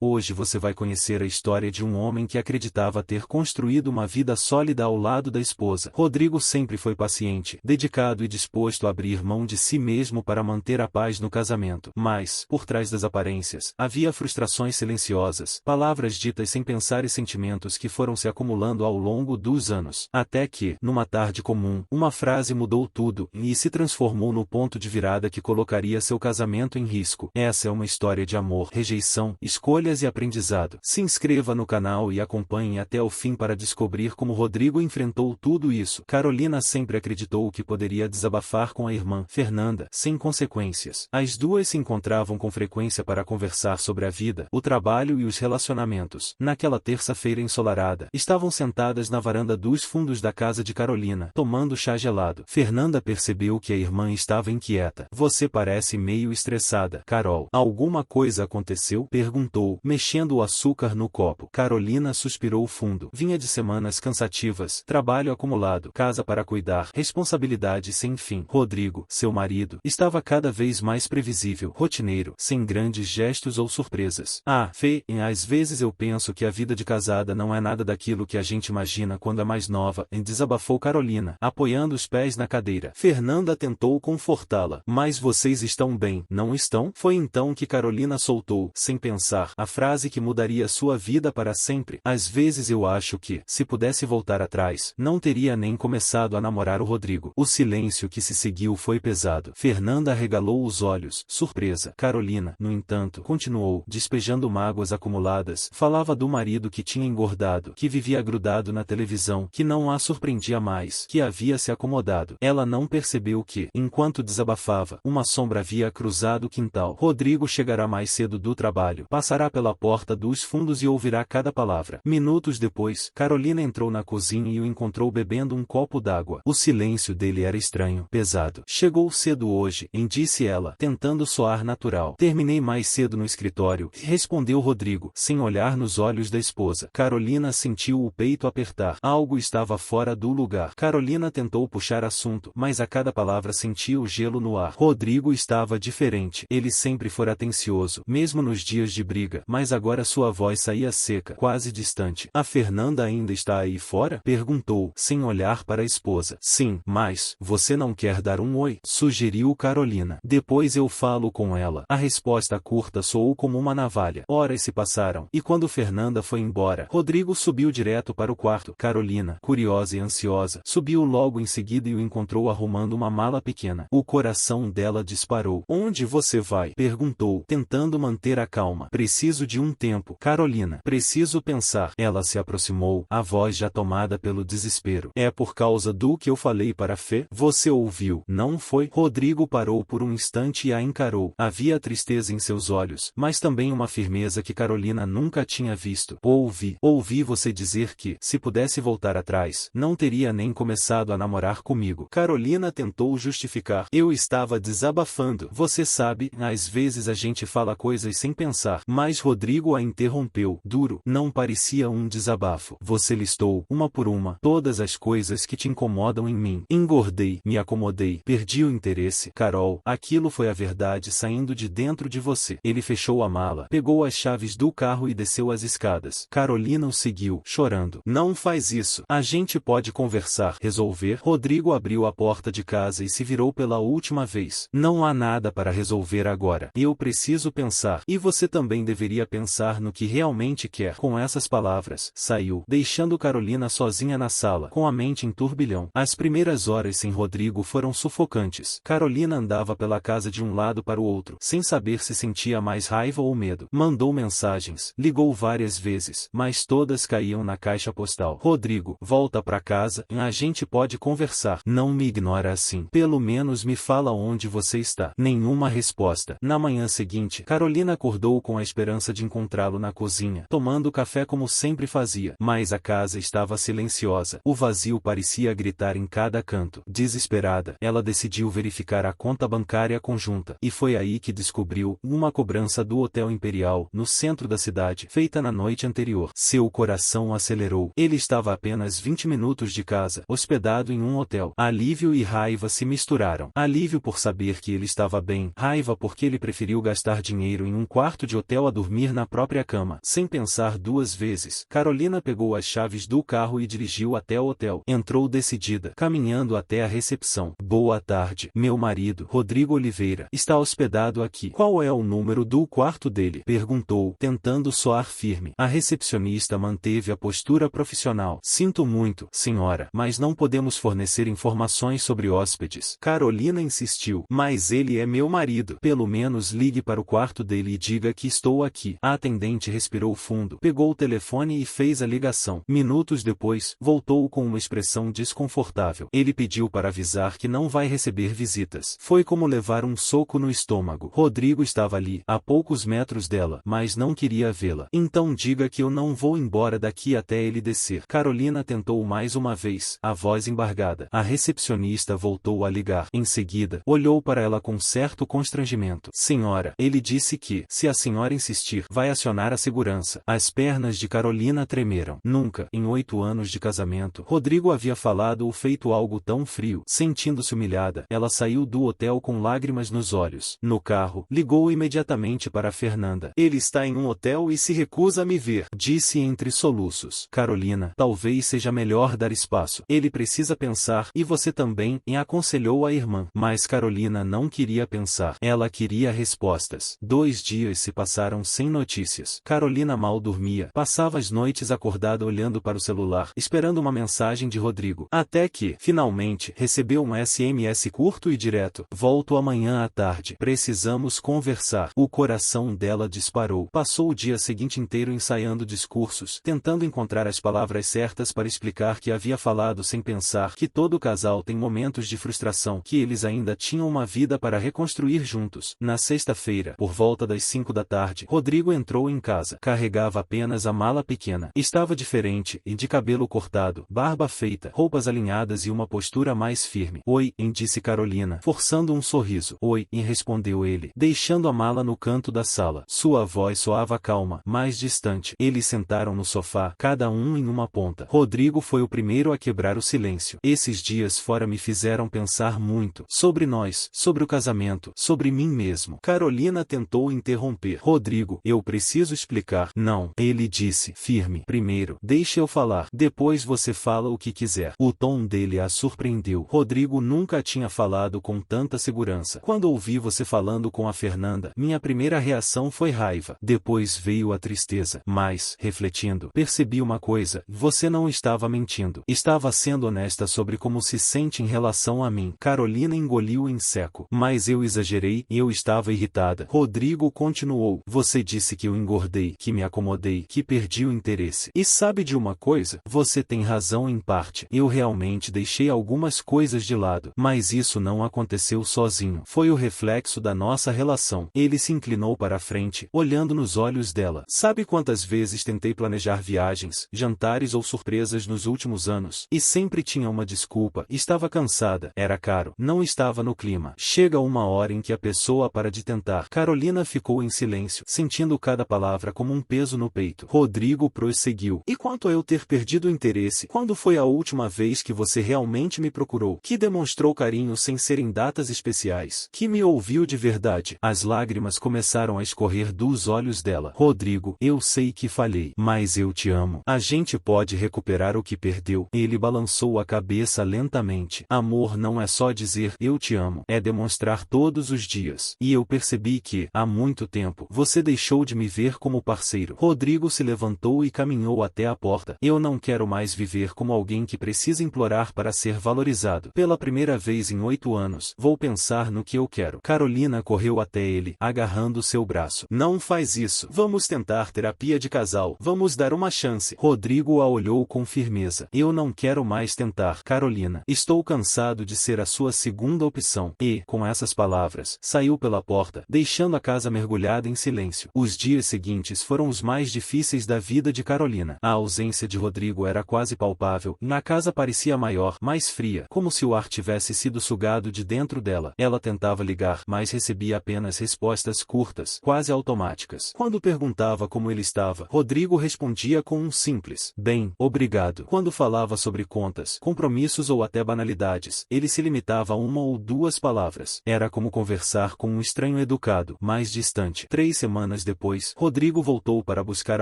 Hoje você vai conhecer a história de um homem que acreditava ter construído uma vida sólida ao lado da esposa. Rodrigo sempre foi paciente, dedicado e disposto a abrir mão de si mesmo para manter a paz no casamento. Mas, por trás das aparências, havia frustrações silenciosas, palavras ditas sem pensar e sentimentos que foram se acumulando ao longo dos anos. Até que, numa tarde comum, uma frase mudou tudo e se transformou no ponto de virada que colocaria seu casamento em risco. Essa é uma história de amor, rejeição, escolhas e aprendizado. Se inscreva no canal e acompanhe até o fim para descobrir como Rodrigo enfrentou tudo isso. Carolina sempre acreditou que poderia desabafar com a irmã, Fernanda, sem consequências. As duas se encontravam com frequência para conversar sobre a vida, o trabalho e os relacionamentos. Naquela terça-feira ensolarada, estavam sentadas na varanda dos fundos da casa de Carolina, tomando chá gelado. Fernanda percebeu que a irmã estava inquieta. Você parece meio estressada, Carol. Alguma coisa aconteceu? Perguntou, mexendo o açúcar no copo. Carolina suspirou fundo. Vinha de semanas cansativas, trabalho acumulado, casa para cuidar, responsabilidade sem fim. Rodrigo, seu marido, estava cada vez mais previsível, rotineiro, sem grandes gestos ou surpresas. Fê, às vezes eu penso que a vida de casada não é nada daquilo que a gente imagina quando é mais nova, desabafou Carolina, apoiando os pés na cadeira. Fernanda tentou confortá-la. Mas vocês estão bem, não estão? Foi então que Carolina soltou, sem pensar, a frase que mudaria sua vida para sempre. Às vezes eu acho que, se pudesse voltar atrás, não teria nem começado a namorar o Rodrigo. O silêncio que se seguiu foi pesado. Fernanda arregalou os olhos, surpresa. Carolina, no entanto, continuou, despejando mágoas acumuladas. Falava do marido que tinha engordado, que vivia grudado na televisão, que não a surpreendia mais, que havia se acomodado. Ela não percebeu que, enquanto desabafava, uma sombra havia cruzado o quintal. Rodrigo chegará mais cedo do trabalho, passará pela porta dos fundos e ouvirá cada palavra. Minutos depois, Carolina entrou na cozinha e o encontrou bebendo um copo d'água. O silêncio dele era estranho, pesado. Chegou cedo hoje, disse ela, tentando soar natural. Terminei mais cedo no escritório, respondeu Rodrigo, sem olhar nos olhos da esposa. Carolina sentiu o peito apertar. Algo estava fora do lugar. Carolina tentou puxar assunto, mas a cada palavra sentia o gelo no ar. Rodrigo estava diferente. Ele sempre fora atencioso, mesmo nos dias de briga, mas agora sua voz saía seca, quase distante. A Fernanda ainda está aí fora? Perguntou, sem olhar para a esposa. Sim, mas, você não quer dar um oi? Sugeriu Carolina. Depois eu falo com ela. A resposta curta soou como uma navalha. Horas se passaram, e quando Fernanda foi embora, Rodrigo subiu direto para o quarto. Carolina, curiosa e ansiosa, subiu logo em seguida e o encontrou arrumando uma mala pequena. O coração dela disparou. Onde você vai? Perguntou, tentando manter a calma. Preciso de um tempo. Carolina, preciso pensar. Ela se aproximou, a voz já tomada pelo desespero. É por causa do que eu falei para Fê? Você ouviu, não foi? Rodrigo parou por um instante e a encarou. Havia tristeza em seus olhos, mas também uma firmeza que Carolina nunca tinha visto. Ouvi você dizer que, se pudesse voltar atrás, não teria nem começado a namorar comigo. Carolina tentou justificar. Eu estava desabafando. Você sabe, às vezes a gente fala coisas sem pensar. Mas Rodrigo a interrompeu, duro. Não parecia um desabafo. Você listou, uma por uma, todas as coisas que te incomodam em mim. Engordei, me acomodei, perdi o interesse. Carol, aquilo foi a verdade saindo de dentro de você. Ele fechou a mala, pegou as chaves do carro e desceu as escadas. Carolina o seguiu, chorando. Não faz isso. A gente pode conversar, resolver. Rodrigo abriu a porta de casa e se virou pela última vez. Não há nada para resolver agora. Eu preciso pensar. E você também deveria pensar no que realmente quer. Com essas palavras, saiu, deixando Carolina sozinha na sala, com a mente em turbilhão. As primeiras horas sem Rodrigo foram sufocantes. Carolina andava pela casa de um lado para o outro, sem saber se sentia mais raiva ou medo. Mandou mensagens, ligou várias vezes, mas todas caíam na caixa postal. Rodrigo, volta pra casa, a gente pode conversar. Não me ignora assim. Pelo menos me fala onde você está. Nenhuma resposta. Na manhã seguinte, Carolina acordou com a esperança de encontrá-lo na cozinha, tomando café como sempre fazia. Mas a casa estava silenciosa. O vazio parecia gritar em cada canto. Desesperada, ela decidiu verificar a conta bancária conjunta. E foi aí que descobriu uma cobrança do Hotel Imperial, no centro da cidade, feita na noite anterior. Seu coração acelerou. Ele estava a apenas 20 minutos de casa, hospedado em um hotel. Alívio e raiva se misturaram. Alívio por saber que ele estava bem, raiva porque ele preferiu gastar dinheiro em um quarto de hotel a dormir dormir na própria cama. Sem pensar duas vezes, Carolina pegou as chaves do carro e dirigiu até o hotel. Entrou decidida, caminhando até a recepção. Boa tarde. Meu marido, Rodrigo Oliveira, está hospedado aqui. Qual é o número do quarto dele? Perguntou, tentando soar firme. A recepcionista manteve a postura profissional. Sinto muito, senhora, mas não podemos fornecer informações sobre hóspedes. Carolina insistiu. Mas ele é meu marido. Pelo menos ligue para o quarto dele e diga que estou aqui. A atendente respirou fundo, pegou o telefone e fez a ligação. Minutos depois, voltou com uma expressão desconfortável. Ele pediu para avisar que não vai receber visitas. Foi como levar um soco no estômago. Rodrigo estava ali, a poucos metros dela, mas não queria vê-la. Então diga que eu não vou embora daqui até ele descer. Carolina tentou mais uma vez, a voz embargada. A recepcionista voltou a ligar. Em seguida, olhou para ela com certo constrangimento. Senhora, ele disse que, se a senhora insistir, vai acionar a segurança. As pernas de Carolina tremeram. Nunca, em 8 anos de casamento, Rodrigo havia falado ou feito algo tão frio. Sentindo-se humilhada, ela saiu do hotel com lágrimas nos olhos. No carro, ligou imediatamente para Fernanda. Ele está em um hotel e se recusa a me ver, disse entre soluços. Carolina, talvez seja melhor dar espaço. Ele precisa pensar, e você também, e aconselhou a irmã. Mas Carolina não queria pensar. Ela queria respostas. 2 dias se passaram sem notícias. Carolina mal dormia. Passava as noites acordada olhando para o celular, esperando uma mensagem de Rodrigo. Até que, finalmente, recebeu um SMS curto e direto. Volto amanhã à tarde. Precisamos conversar. O coração dela disparou. Passou o dia seguinte inteiro ensaiando discursos, tentando encontrar as palavras certas para explicar que havia falado sem pensar, que todo casal tem momentos de frustração, que eles ainda tinham uma vida para reconstruir juntos. Na sexta-feira, por volta das 5 da tarde, Rodrigo entrou em casa. Carregava apenas a mala pequena. Estava diferente, e de cabelo cortado, barba feita, roupas alinhadas e uma postura mais firme. Oi, disse Carolina, forçando um sorriso. Oi, respondeu ele, deixando a mala no canto da sala. Sua voz soava calma, mais distante. Eles sentaram no sofá, cada um em uma ponta. Rodrigo foi o primeiro a quebrar o silêncio. Esses dias fora me fizeram pensar muito. Sobre nós, sobre o casamento, sobre mim mesmo. Carolina tentou interromper. Rodrigo, eu preciso explicar. Não, ele disse, firme. Primeiro, deixe eu falar. Depois você fala o que quiser. O tom dele a surpreendeu. Rodrigo nunca tinha falado com tanta segurança. Quando ouvi você falando com a Fernanda, minha primeira reação foi raiva. Depois veio a tristeza. Mas, refletindo, percebi uma coisa. Você não estava mentindo. Estava sendo honesta sobre como se sente em relação a mim. Carolina engoliu em seco. Mas eu exagerei, eu estava irritada. Rodrigo continuou. Você disse que eu engordei, que me acomodei, que perdi o interesse. E sabe de uma coisa? Você tem razão em parte. Eu realmente deixei algumas coisas de lado. Mas isso não aconteceu sozinho. Foi o reflexo da nossa relação. Ele se inclinou para a frente, olhando nos olhos dela. Sabe quantas vezes tentei planejar viagens, jantares ou surpresas nos últimos anos? E sempre tinha uma desculpa. Estava cansada. Era caro. Não estava no clima. Chega uma hora em que a pessoa para de tentar. Carolina ficou em silêncio, sentindo cada palavra como um peso no peito. Rodrigo prosseguiu. E quanto a eu ter perdido o interesse, quando foi a última vez que você realmente me procurou? Que demonstrou carinho sem ser em datas especiais? Que me ouviu de verdade? As lágrimas começaram a escorrer dos olhos dela. Rodrigo, eu sei que falhei, mas eu te amo. A gente pode recuperar o que perdeu. Ele balançou a cabeça lentamente. Amor não é só dizer eu te amo, é demonstrar todos os dias. E eu percebi que, há muito tempo, você deixou de me ver como parceiro. Rodrigo se levantou e caminhou até a porta. Eu não quero mais viver como alguém que precisa implorar para ser valorizado. Pela primeira vez em 8 anos, vou pensar no que eu quero. Carolina correu até ele, agarrando seu braço. Não faz isso. Vamos tentar terapia de casal. Vamos dar uma chance. Rodrigo a olhou com firmeza. Eu não quero mais tentar, Carolina. Estou cansado de ser a sua segunda opção. E, com essas palavras, saiu pela porta, deixando a casa mergulhada em silêncio. Os dias seguintes foram os mais difíceis da vida de Carolina. A ausência de Rodrigo era quase palpável. Na casa parecia maior, mais fria, como se o ar tivesse sido sugado de dentro dela. Ela tentava ligar, mas recebia apenas respostas curtas, quase automáticas. Quando perguntava como ele estava, Rodrigo respondia com um simples bem, obrigado. Quando falava sobre contas, compromissos ou até banalidades, ele se limitava a 1 ou 2 palavras. Era como conversar com um estranho educado, mais distante. 3 semanas semanas depois, Rodrigo voltou para buscar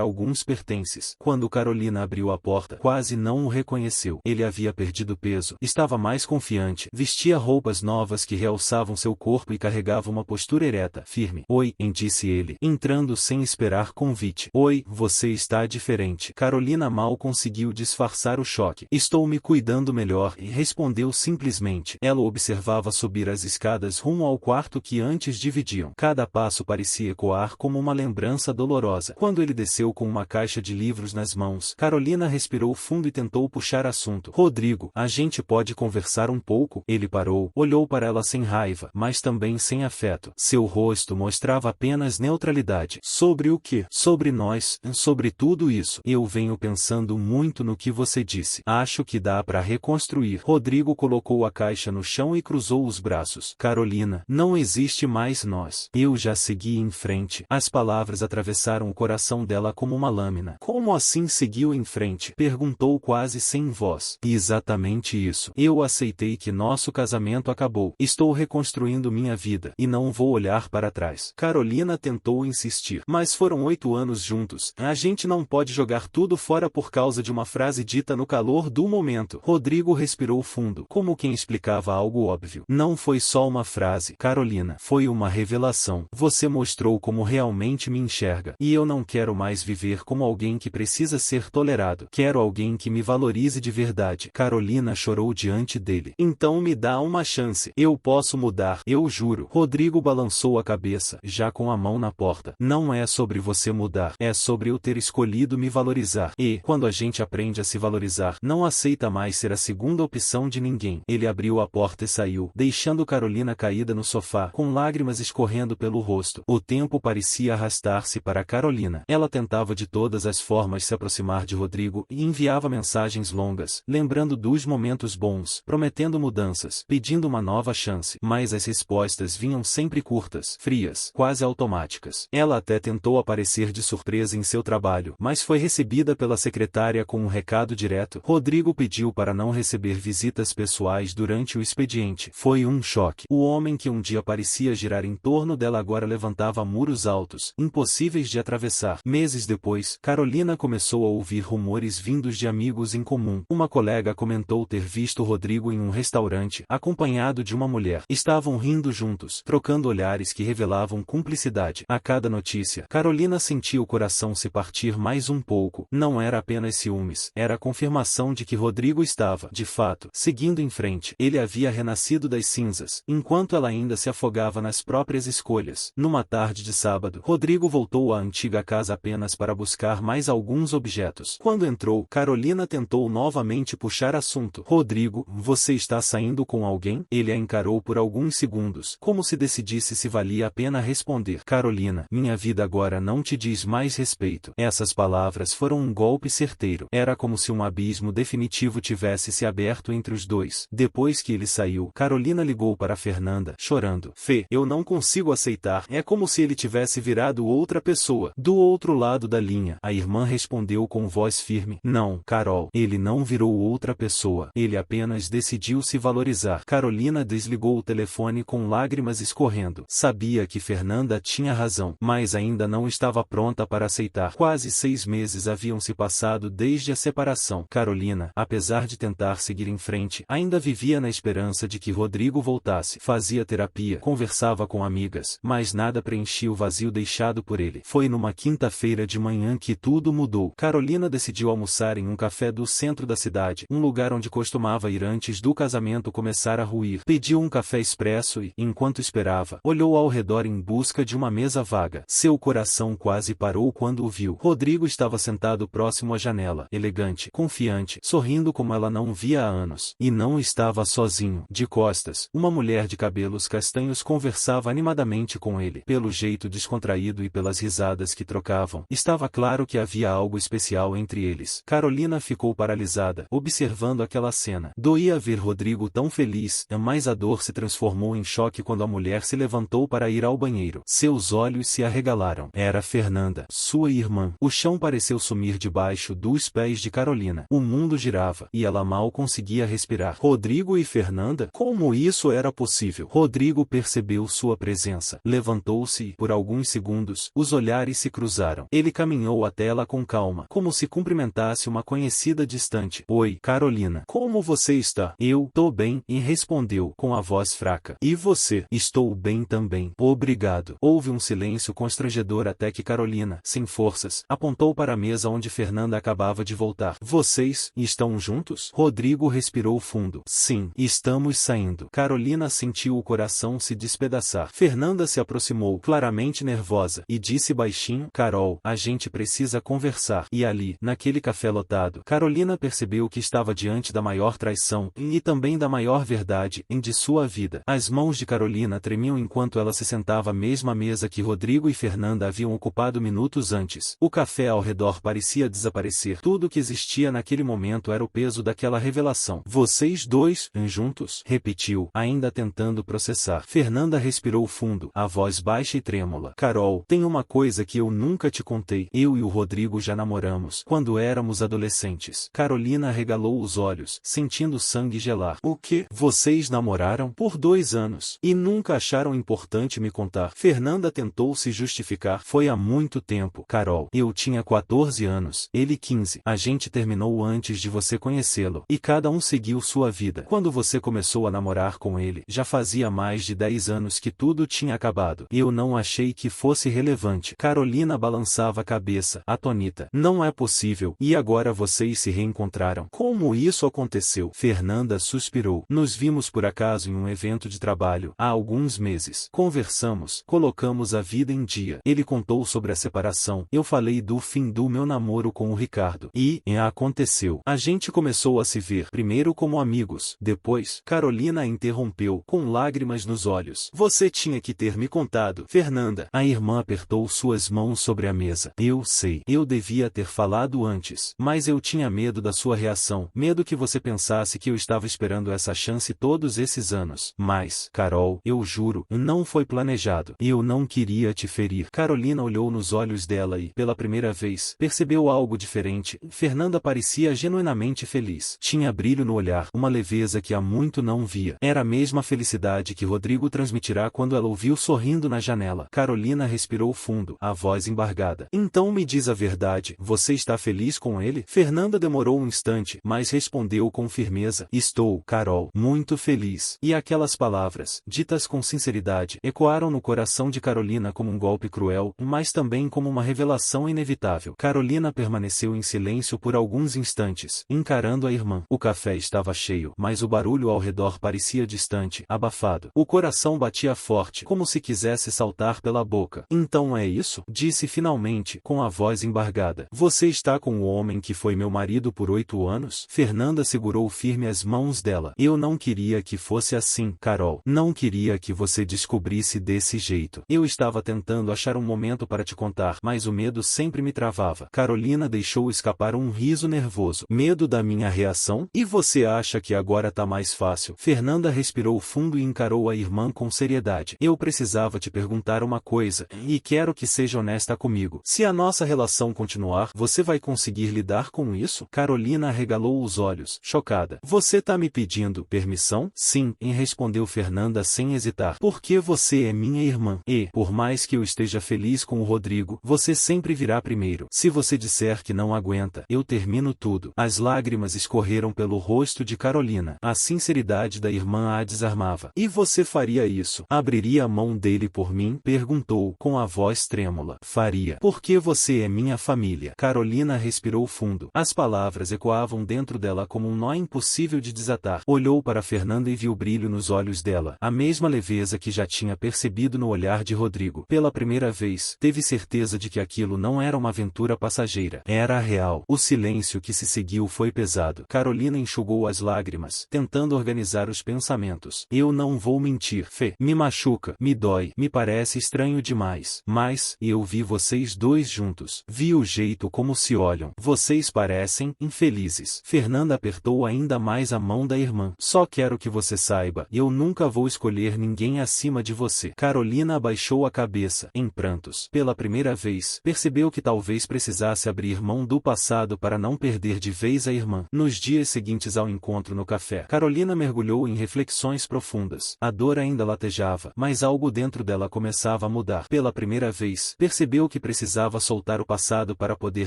alguns pertences. Quando Carolina abriu a porta, quase não o reconheceu. Ele havia perdido peso, estava mais confiante, vestia roupas novas que realçavam seu corpo e carregava uma postura ereta, firme. Oi, disse ele, entrando sem esperar convite. Oi, você está diferente. Carolina mal conseguiu disfarçar o choque. Estou me cuidando melhor, e respondeu simplesmente. Ela observava subir as escadas rumo ao quarto que antes dividiam. Cada passo parecia ecoar como uma lembrança dolorosa. Quando ele desceu com uma caixa de livros nas mãos, Carolina respirou fundo e tentou puxar assunto. Rodrigo, a gente pode conversar um pouco? Ele parou, olhou para ela sem raiva, mas também sem afeto. Seu rosto mostrava apenas neutralidade. Sobre o quê? Sobre nós, sobre tudo isso. Eu venho pensando muito no que você disse. Acho que dá para reconstruir. Rodrigo colocou a caixa no chão e cruzou os braços. Carolina, não existe mais nós. Eu já segui em frente. As palavras atravessaram o coração dela como uma lâmina. Como assim seguiu em frente? Perguntou quase sem voz. Exatamente isso. Eu aceitei que nosso casamento acabou. Estou reconstruindo minha vida e não vou olhar para trás. Carolina tentou insistir. Mas foram 8 anos juntos. A gente não pode jogar tudo fora por causa de uma frase dita no calor do momento. Rodrigo respirou fundo, como quem explicava algo óbvio. Não foi só uma frase, Carolina. Foi uma revelação. Você mostrou como realmente me enxerga. E eu não quero mais viver como alguém que precisa ser tolerado. Quero alguém que me valorize de verdade. Carolina chorou diante dele. Então me dá uma chance. Eu posso mudar. Eu juro. Rodrigo balançou a cabeça, já com a mão na porta. Não é sobre você mudar. É sobre eu ter escolhido me valorizar. E, quando a gente aprende a se valorizar, não aceita mais ser a segunda opção de ninguém. Ele abriu a porta e saiu, deixando Carolina caída no sofá, com lágrimas escorrendo pelo rosto. O tempo parecia arrastar-se para Carolina. Ela tentava de todas as formas se aproximar de Rodrigo e enviava mensagens longas, lembrando dos momentos bons, prometendo mudanças, pedindo uma nova chance. Mas as respostas vinham sempre curtas, frias, quase automáticas. Ela até tentou aparecer de surpresa em seu trabalho, mas foi recebida pela secretária com um recado direto. Rodrigo pediu para não receber visitas pessoais durante o expediente. Foi um choque. O homem que um dia parecia girar em torno dela agora levantava muros altos, impossíveis de atravessar. Meses depois, Carolina começou a ouvir rumores vindos de amigos em comum. Uma colega comentou ter visto Rodrigo em um restaurante, acompanhado de uma mulher. Estavam rindo juntos, trocando olhares que revelavam cumplicidade. A cada notícia, Carolina sentia o coração se partir mais um pouco. Não era apenas ciúmes, era a confirmação de que Rodrigo estava, de fato, seguindo em frente. Ele havia renascido das cinzas, enquanto ela ainda se afogava nas próprias escolhas. Numa tarde de sábado, Rodrigo voltou à antiga casa apenas para buscar mais alguns objetos. Quando entrou, Carolina tentou novamente puxar assunto. Rodrigo, você está saindo com alguém? Ele a encarou por alguns segundos, como se decidisse se valia a pena responder. Carolina, minha vida agora não te diz mais respeito. Essas palavras foram um golpe certeiro. Era como se um abismo definitivo tivesse se aberto entre os dois. Depois que ele saiu, Carolina ligou para Fernanda, chorando. Fê, eu não consigo aceitar. É como se ele tivesse virado outra pessoa. Do outro lado da linha, a irmã respondeu com voz firme. Não, Carol, ele não virou outra pessoa. Ele apenas decidiu se valorizar. Carolina desligou o telefone com lágrimas escorrendo. Sabia que Fernanda tinha razão, mas ainda não estava pronta para aceitar. Quase 6 meses haviam se passado desde a separação. Carolina, apesar de tentar seguir em frente, ainda vivia na esperança de que Rodrigo voltasse. Fazia terapia, conversava com amigas, mas nada preenchia o vazio deixado por ele. Foi numa quinta-feira de manhã que tudo mudou. Carolina decidiu almoçar em um café do centro da cidade, um lugar onde costumava ir antes do casamento começar a ruir. Pediu um café expresso e, enquanto esperava, olhou ao redor em busca de uma mesa vaga. Seu coração quase parou quando o viu. Rodrigo estava sentado próximo à janela, elegante, confiante, sorrindo como ela não via há anos. E não estava sozinho. De costas, uma mulher de cabelos castanhos conversava animadamente com ele. Pelo jeito descontraído e pelas risadas que trocavam, estava claro que havia algo especial entre eles. Carolina ficou paralisada, observando aquela cena. Doía ver Rodrigo tão feliz, mas a dor se transformou em choque quando a mulher se levantou para ir ao banheiro. Seus olhos se arregalaram. Era Fernanda, sua irmã. O chão pareceu sumir debaixo dos pés de Carolina. O mundo girava, e ela mal conseguia respirar. Rodrigo e Fernanda? Como isso era possível? Rodrigo percebeu sua presença. Levantou-se e, por alguns segundos, segundos, os olhares se cruzaram. Ele caminhou até ela com calma, como se cumprimentasse uma conhecida distante. Oi, Carolina. Como você está? Eu tô bem, e respondeu com a voz fraca. E você? Estou bem também. Obrigado. Houve um silêncio constrangedor até que Carolina, sem forças, apontou para a mesa onde Fernanda acabava de voltar. Vocês estão juntos? Rodrigo respirou fundo. Sim, estamos saindo. Carolina sentiu o coração se despedaçar. Fernanda se aproximou, claramente nervosa, e disse baixinho: Carol, a gente precisa conversar. E ali, naquele café lotado, Carolina percebeu que estava diante da maior traição, e também da maior verdade, de sua vida. As mãos de Carolina tremiam enquanto ela se sentava à mesma mesa que Rodrigo e Fernanda haviam ocupado minutos antes. O café ao redor parecia desaparecer. Tudo que existia naquele momento era o peso daquela revelação. Vocês dois, juntos? Repetiu, ainda tentando processar. Fernanda respirou fundo, a voz baixa e trêmula. Carol, tem uma coisa que eu nunca te contei. Eu e o Rodrigo já namoramos, quando éramos adolescentes. Carolina arregalou os olhos, sentindo sangue gelar. O quê? Vocês namoraram? Por 2 anos. E nunca acharam importante me contar. Fernanda tentou se justificar. Foi há muito tempo, Carol. Eu tinha 14 anos, ele 15. A gente terminou antes de você conhecê-lo, e cada um seguiu sua vida. Quando você começou a namorar com ele, já fazia mais de 10 anos que tudo tinha acabado. Eu não achei que fosse relevante. Carolina balançava a cabeça, atônita. Não é possível. E agora vocês se reencontraram. Como isso aconteceu? Fernanda suspirou. Nos vimos por acaso em um evento de trabalho, há alguns meses. Conversamos, colocamos a vida em dia. Ele contou sobre a separação. Eu falei do fim do meu namoro com o Ricardo. E aconteceu. A gente começou a se ver, primeiro como amigos. Depois, Carolina a interrompeu, com lágrimas nos olhos. Você tinha que ter me contado. Fernanda. A irmã apertou suas mãos sobre a mesa. Eu sei. Eu devia ter falado antes. Mas eu tinha medo da sua reação. Medo que você pensasse que eu estava esperando essa chance todos esses anos. Mas, Carol, eu juro, não foi planejado. Eu não queria te ferir. Carolina olhou nos olhos dela e, pela primeira vez, percebeu algo diferente. Fernanda parecia genuinamente feliz. Tinha brilho no olhar, uma leveza que há muito não via. Era a mesma felicidade que Rodrigo transmitirá quando ela o viu sorrindo na janela. Carolina respirou fundo, a voz embargada. Então me diz a verdade, você está feliz com ele? Fernanda demorou um instante, mas respondeu com firmeza. Estou, Carol, muito feliz. E aquelas palavras, ditas com sinceridade, ecoaram no coração de Carolina como um golpe cruel, mas também como uma revelação inevitável. Carolina permaneceu em silêncio por alguns instantes, encarando a irmã. O café estava cheio, mas o barulho ao redor parecia distante, abafado. O coração batia forte, como se quisesse saltar pela boca. Então é isso? Disse finalmente, com a voz embargada. Você está com o homem que foi meu marido por 8 anos? Fernanda segurou firme as mãos dela. Eu não queria que fosse assim, Carol. Não queria que você descobrisse desse jeito. Eu estava tentando achar um momento para te contar, mas o medo sempre me travava. Carolina deixou escapar um riso nervoso. Medo da minha reação? E você acha que agora tá mais fácil? Fernanda respirou fundo e encarou a irmã com seriedade. Eu precisava te perguntar uma coisa, e quero que seja honesta comigo. Se a nossa relação continuar, você vai conseguir lidar com isso? Carolina arregalou os olhos, chocada. Você tá me pedindo permissão? Sim, respondeu Fernanda sem hesitar. Porque você é minha irmã. E, por mais que eu esteja feliz com o Rodrigo, você sempre virá primeiro. Se você disser que não aguenta, eu termino tudo. As lágrimas escorreram pelo rosto de Carolina. A sinceridade da irmã a desarmava. E você faria isso? Abriria a mão dele por mim? Perguntou, com a voz trêmula. Faria. Porque você é minha família. Carolina respirou fundo. As palavras ecoavam dentro dela como um nó impossível de desatar. Olhou para Fernanda e viu brilho nos olhos dela. A mesma leveza que já tinha percebido no olhar de Rodrigo. Pela primeira vez, teve certeza de que aquilo não era uma aventura passageira. Era real. O silêncio que se seguiu foi pesado. Carolina enxugou as lágrimas, tentando organizar os pensamentos. Eu não vou mentir, Fê. Me machuca, me dói, me parece estranho demais. Mas, eu vi vocês dois juntos. Vi o jeito como se olham. Vocês parecem infelizes. Fernanda apertou ainda mais a mão da irmã. Só quero que você saiba, eu nunca vou escolher ninguém acima de você. Carolina abaixou a cabeça, em prantos. Pela primeira vez, percebeu que talvez precisasse abrir mão do passado para não perder de vez a irmã. Nos dias seguintes ao encontro no café, Carolina mergulhou em reflexões profundas. A dor ainda latejava, mas algo dentro dela começava a mudar. pela primeira vez, percebeu que precisava soltar o passado para poder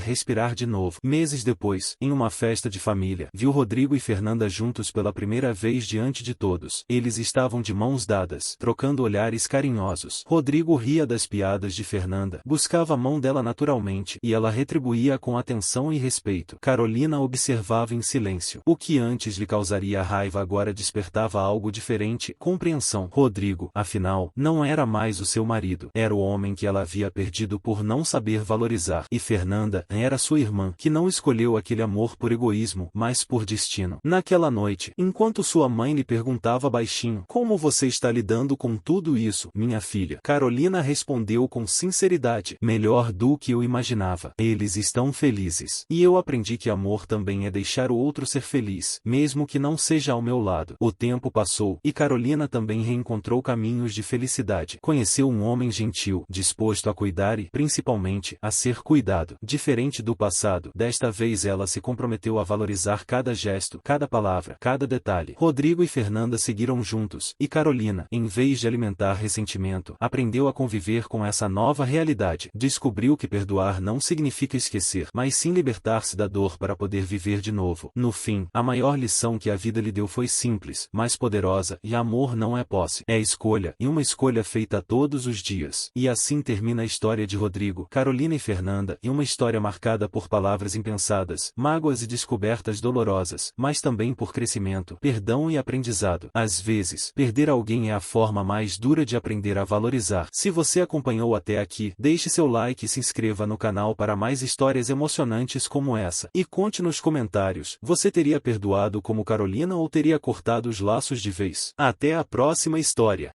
respirar de novo. Meses depois, em uma festa de família, viu Rodrigo e Fernanda juntos pela primeira vez diante de todos. Eles estavam de mãos dadas, trocando olhares carinhosos. Rodrigo ria das piadas de Fernanda, buscava a mão dela naturalmente, e ela retribuía com atenção e respeito. Carolina observava em silêncio. O que antes lhe causaria raiva agora despertava algo diferente, compreensão. Rodrigo, afinal, não era mais o seu marido, era o homem que ela havia perdido por não saber valorizar. E Fernanda era sua irmã, que não escolheu aquele amor por egoísmo, mas por destino. Naquela noite, enquanto sua mãe lhe perguntava baixinho: "Como você está lidando com tudo isso, minha filha?", Carolina respondeu com sinceridade: "Melhor do que eu imaginava. Eles estão felizes. E eu aprendi que amor também é deixar o outro ser feliz, mesmo que não seja ao meu lado." O tempo passou, e Carolina também reencontrou caminhos de felicidade. Conheceu um homem gentil, disposto a cuidar e, principalmente, a ser cuidado. Diferente do passado, desta vez ela se comprometeu a valorizar cada gesto, cada palavra, cada detalhe. Rodrigo e Fernanda seguiram juntos, e Carolina, em vez de alimentar ressentimento, aprendeu a conviver com essa nova realidade. Descobriu que perdoar não significa esquecer, mas sim libertar-se da dor para poder viver de novo. No fim, a maior lição que a vida lhe deu foi simples, mas poderosa, e amor não é posse, é escolha, e uma escolha feita todos os dias. E assim termina a história de Rodrigo, Carolina e Fernanda, e uma história marcada por palavras impensadas, mágoas e descobertas dolorosas, mas também por crescimento, perdão e aprendizado. Às vezes, perder alguém é a forma mais dura de aprender a valorizar. Se você acompanhou até aqui, deixe seu like e se inscreva no canal para mais histórias emocionantes como essa. E conte nos comentários, você teria perdoado como Carolina ou teria cortado os laços de vez? Até a próxima história!